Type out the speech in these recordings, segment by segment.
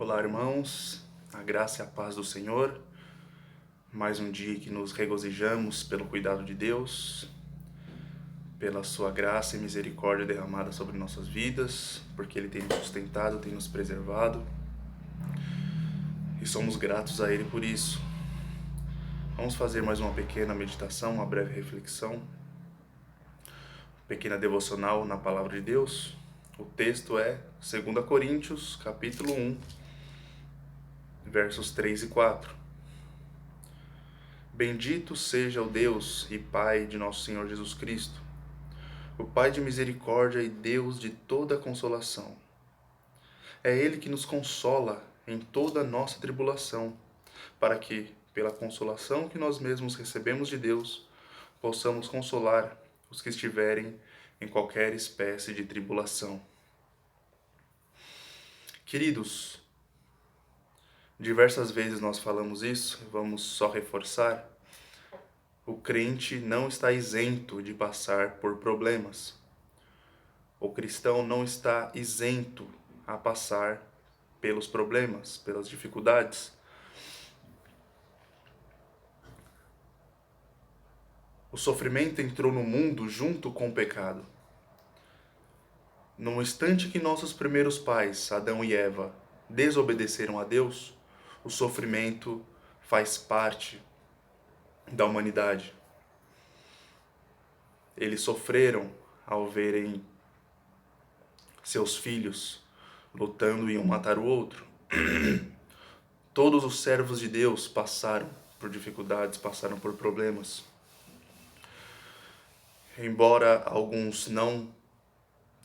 Olá, irmãos, a graça e a paz do Senhor. Mais um dia que nos regozijamos pelo cuidado de Deus, pela sua graça e misericórdia derramada sobre nossas vidas, porque Ele tem nos sustentado, tem nos preservado e somos gratos a Ele por isso. Vamos fazer mais uma pequena meditação, uma breve reflexão, pequena devocional na Palavra de Deus. O texto é 2 Coríntios, capítulo 1, versos 3 e 4. Bendito seja o Deus e Pai de nosso Senhor Jesus Cristo, o Pai de misericórdia e Deus de toda consolação. É Ele que nos consola em toda a nossa tribulação, para que, pela consolação que nós mesmos recebemos de Deus, possamos consolar os que estiverem em qualquer espécie de tribulação. Queridos, diversas vezes nós falamos isso, vamos só reforçar. O crente não está isento de passar por problemas. O cristão não está isento a passar pelos problemas, pelas dificuldades. O sofrimento entrou no mundo junto com o pecado. No instante que nossos primeiros pais, Adão e Eva, desobedeceram a Deus, o sofrimento faz parte da humanidade. Eles sofreram ao verem seus filhos lutando em um matar o outro. Todos os servos de Deus passaram por dificuldades, passaram por problemas. Embora alguns não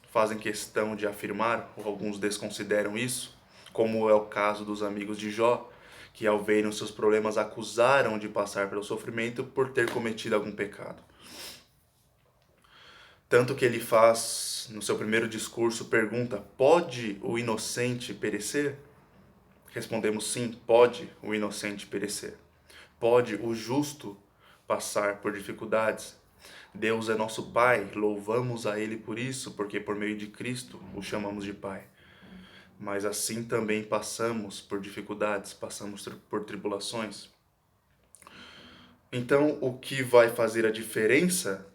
fazem questão de afirmar, ou alguns desconsideram isso, como é o caso dos amigos de Jó, que ao verem os seus problemas acusaram de passar pelo sofrimento por ter cometido algum pecado. Tanto que ele faz, no seu primeiro discurso, pergunta: pode o inocente perecer? Respondemos sim, pode o inocente perecer. Pode o justo passar por dificuldades. Deus é nosso Pai, louvamos a Ele por isso, porque por meio de Cristo o chamamos de Pai. Mas assim também passamos por dificuldades, passamos por tribulações. Então, o que vai fazer a diferença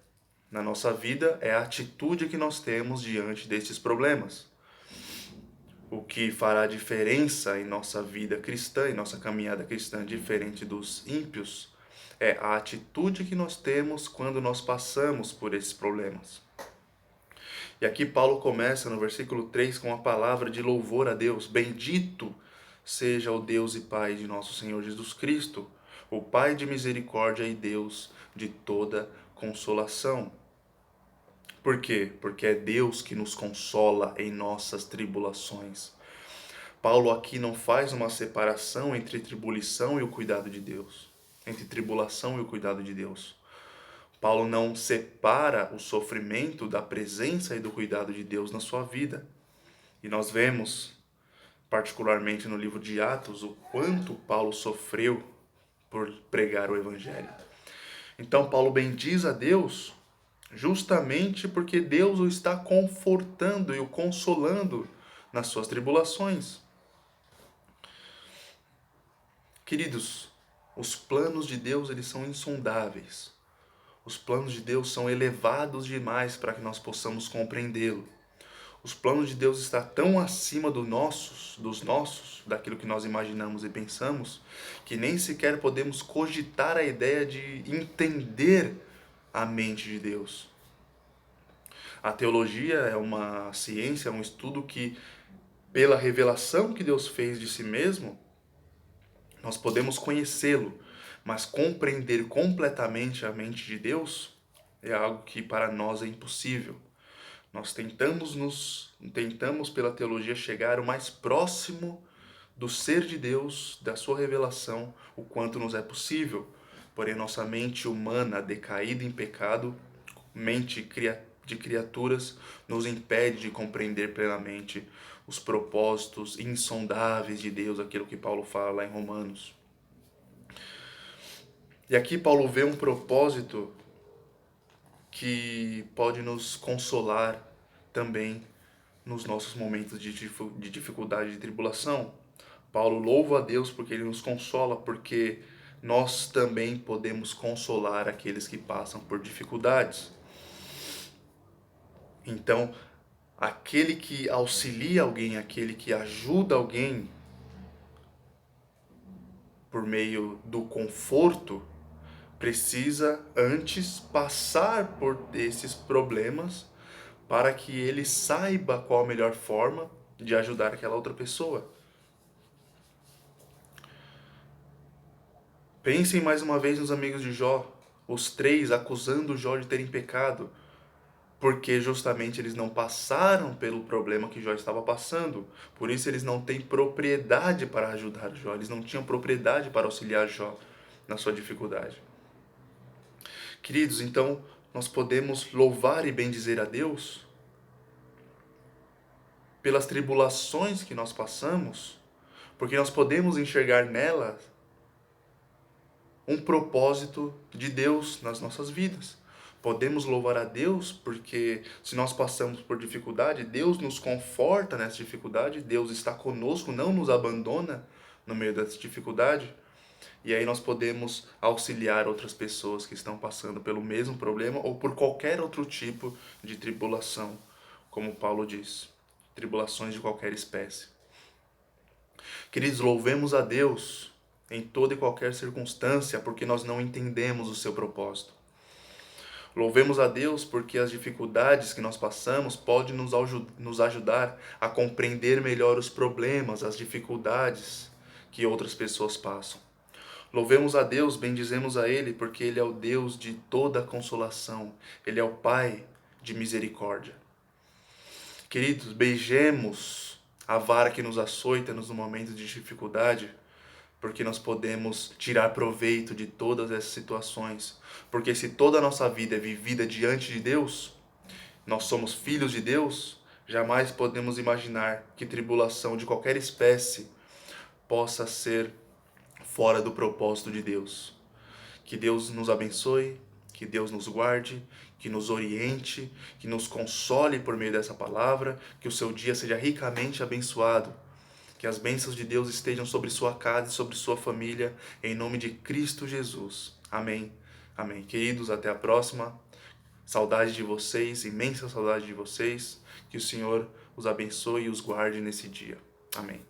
na nossa vida é a atitude que nós temos diante desses problemas. O que fará diferença em nossa vida cristã, em nossa caminhada cristã, diferente dos ímpios, é a atitude que nós temos quando nós passamos por esses problemas. E aqui Paulo começa no versículo 3 com a palavra de louvor a Deus. Bendito seja o Deus e Pai de nosso Senhor Jesus Cristo, o Pai de misericórdia e Deus de toda consolação. Por quê? Porque é Deus que nos consola em nossas tribulações. Paulo aqui não faz uma separação entre tribulação e o cuidado de Deus. Entre tribulação e o cuidado de Deus. Paulo não separa o sofrimento da presença e do cuidado de Deus na sua vida. E nós vemos, particularmente no livro de Atos, o quanto Paulo sofreu por pregar o Evangelho. Então Paulo bendiz a Deus justamente porque Deus o está confortando e o consolando nas suas tribulações. Queridos, os planos de Deus eles são insondáveis. Os planos de Deus são elevados demais para que nós possamos compreendê-lo. Os planos de Deus estão tão acima dos nossos, daquilo que nós imaginamos e pensamos, que nem sequer podemos cogitar a ideia de entender a mente de Deus. A teologia é uma ciência, é um estudo que, pela revelação que Deus fez de si mesmo, nós podemos conhecê-lo, mas compreender completamente a mente de Deus é algo que para nós é impossível. Nós tentamos pela teologia chegar o mais próximo do ser de Deus, da sua revelação, o quanto nos é possível. Porém, nossa mente humana, decaída em pecado, mente de criaturas, nos impede de compreender plenamente os propósitos insondáveis de Deus, aquilo que Paulo fala lá em Romanos. E aqui Paulo vê um propósito que pode nos consolar também nos nossos momentos de dificuldade e tribulação. Paulo louva a Deus porque ele nos consola, porque nós também podemos consolar aqueles que passam por dificuldades. Então, aquele que auxilia alguém, aquele que ajuda alguém por meio do conforto, precisa antes passar por esses problemas para que ele saiba qual a melhor forma de ajudar aquela outra pessoa. Pensem mais uma vez nos amigos de Jó, os três acusando Jó de terem pecado, porque justamente eles não passaram pelo problema que Jó estava passando. Por isso eles não têm propriedade para ajudar Jó, eles não tinham propriedade para auxiliar Jó na sua dificuldade. Queridos, então nós podemos louvar e bendizer a Deus pelas tribulações que nós passamos, porque nós podemos enxergar nelas um propósito de Deus nas nossas vidas. Podemos louvar a Deus porque se nós passamos por dificuldade, Deus nos conforta nessa dificuldade, Deus está conosco, não nos abandona no meio dessa dificuldade. E aí nós podemos auxiliar outras pessoas que estão passando pelo mesmo problema ou por qualquer outro tipo de tribulação, como Paulo diz, tribulações de qualquer espécie. Queridos, louvemos a Deus em toda e qualquer circunstância, porque nós não entendemos o seu propósito. Louvemos a Deus porque as dificuldades que nós passamos podem nos ajudar a compreender melhor os problemas, as dificuldades que outras pessoas passam. Louvemos a Deus, bendizemos a Ele, porque Ele é o Deus de toda consolação. Ele é o Pai de misericórdia. Queridos, beijemos a vara que nos açoita nos momentos de dificuldade, porque nós podemos tirar proveito de todas essas situações. Porque se toda a nossa vida é vivida diante de Deus, nós somos filhos de Deus, jamais podemos imaginar que tribulação de qualquer espécie possa ser fora do propósito de Deus. Que Deus nos abençoe, que Deus nos guarde, que nos oriente, que nos console por meio dessa palavra, que o seu dia seja ricamente abençoado. Que as bênçãos de Deus estejam sobre sua casa e sobre sua família, em nome de Cristo Jesus. Amém. Amém. Queridos, até a próxima. Saudade de vocês, imensa saudade de vocês. Que o Senhor os abençoe e os guarde nesse dia. Amém.